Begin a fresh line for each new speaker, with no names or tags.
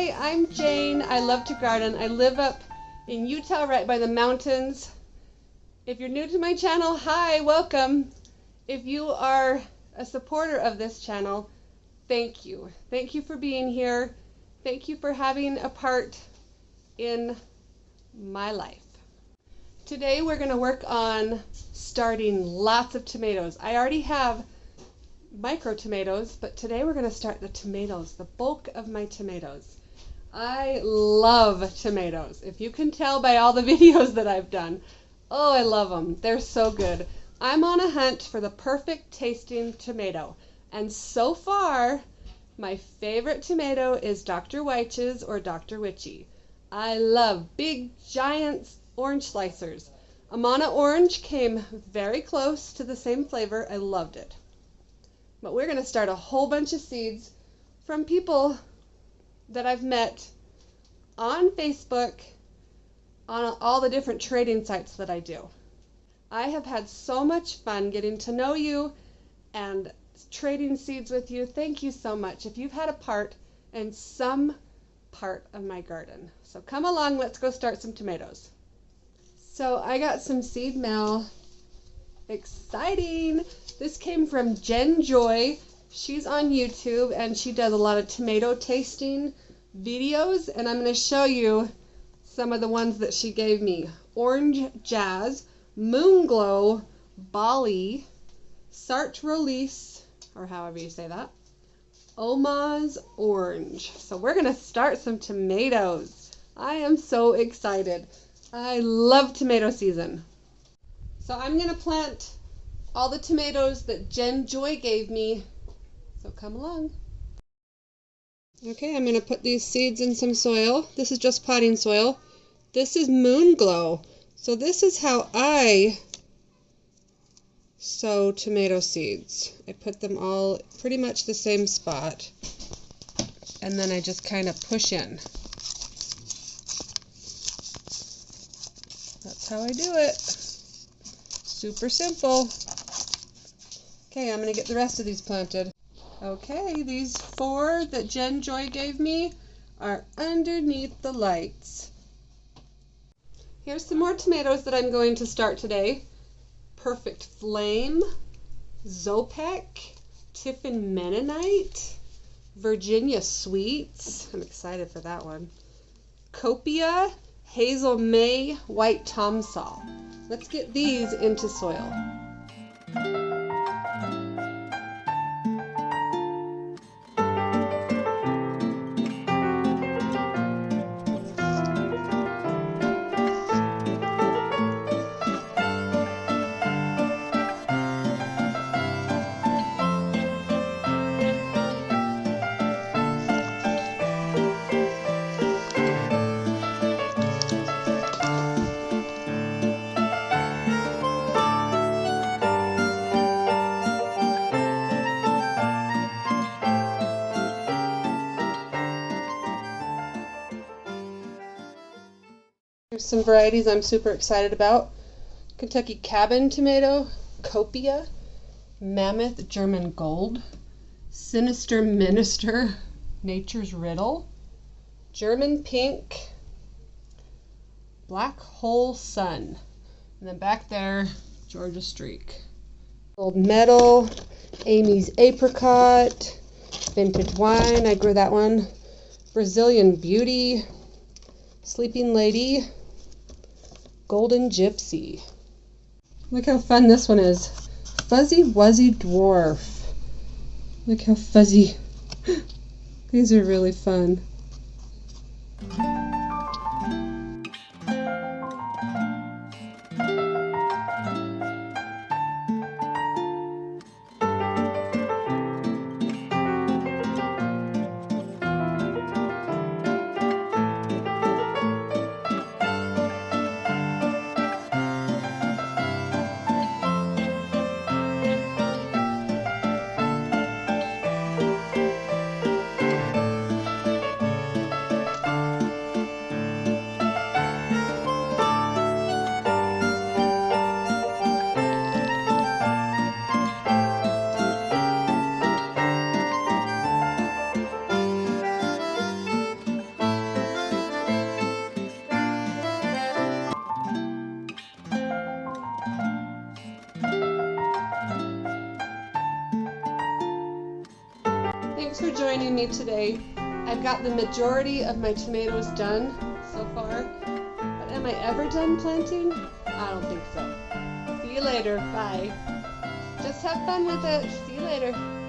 Hi, I'm Jane. I love to garden. I live up in Utah right by the mountains. If you're new to my channel, hi, welcome. If you are a supporter of this channel, thank you. Thank you for being here. Thank you for having a part in my life. Today we're going to work on starting lots of tomatoes. I already have micro tomatoes, but today we're going to start the tomatoes, the bulk of my tomatoes. I love tomatoes. If you can tell by all the videos that I've done, oh, I love them. They're so good. I'm on a hunt for the perfect tasting tomato, and so far my favorite tomato is Dr. Wyches or Dr. Witchy. I love big giant orange slicers. Amana orange came very close to the same flavor. I loved it. But we're going to start a whole bunch of seeds from people that I've met on Facebook, on all the different trading sites that I do. I have had so much fun getting to know you and trading seeds with you. Thank you so much if you've had a part in some part of my garden. So come along, let's go start some tomatoes. So I got some seed mail. Exciting! This came from Jen Joy. She's on YouTube and she does a lot of tomato tasting videos, and I'm going to show you some of the ones that she gave me. Orange Jazz, Moon Glow, Bali, Sart Release, or however you say that, Oma's Orange. So we're going to start some tomatoes. I am so excited. I love tomato season. So I'm going to plant all the tomatoes that Jen Joy gave me. So come along. Okay, I'm going to put these seeds in some soil. This is just potting soil. This is Moon Glow. So this is how I sow tomato seeds. I put them all pretty much the same spot, and then I just kind of push in. That's how I do it. Super simple. Okay, I'm going to get the rest of these planted. Okay, these 4 that Jen Joy gave me are underneath the lights. Here's some more tomatoes that I'm going to start today. Perfect Flame, Zopec, Tiffin Mennonite, Virginia Sweets. I'm excited for that one. Copia, Hazel May, White Tomsol. Let's get these into soil. Here's some varieties I'm super excited about. Kentucky Cabin Tomato, Copia, Mammoth German Gold, Sinister Minister, Nature's Riddle, German Pink, Black Hole Sun, and then back there, Georgia Streak. Gold Medal, Amy's Apricot, Vintage Wine, I grew that one, Brazilian Beauty, Sleeping Lady, Golden Gypsy. Look how fun this one is. Fuzzy Wuzzy Dwarf. Look how fuzzy. These are really fun. Thanks for joining me today. I've got the majority of my tomatoes done so far, but am I ever done planting? I don't think so. See you later. Bye. Just have fun with it. See you later.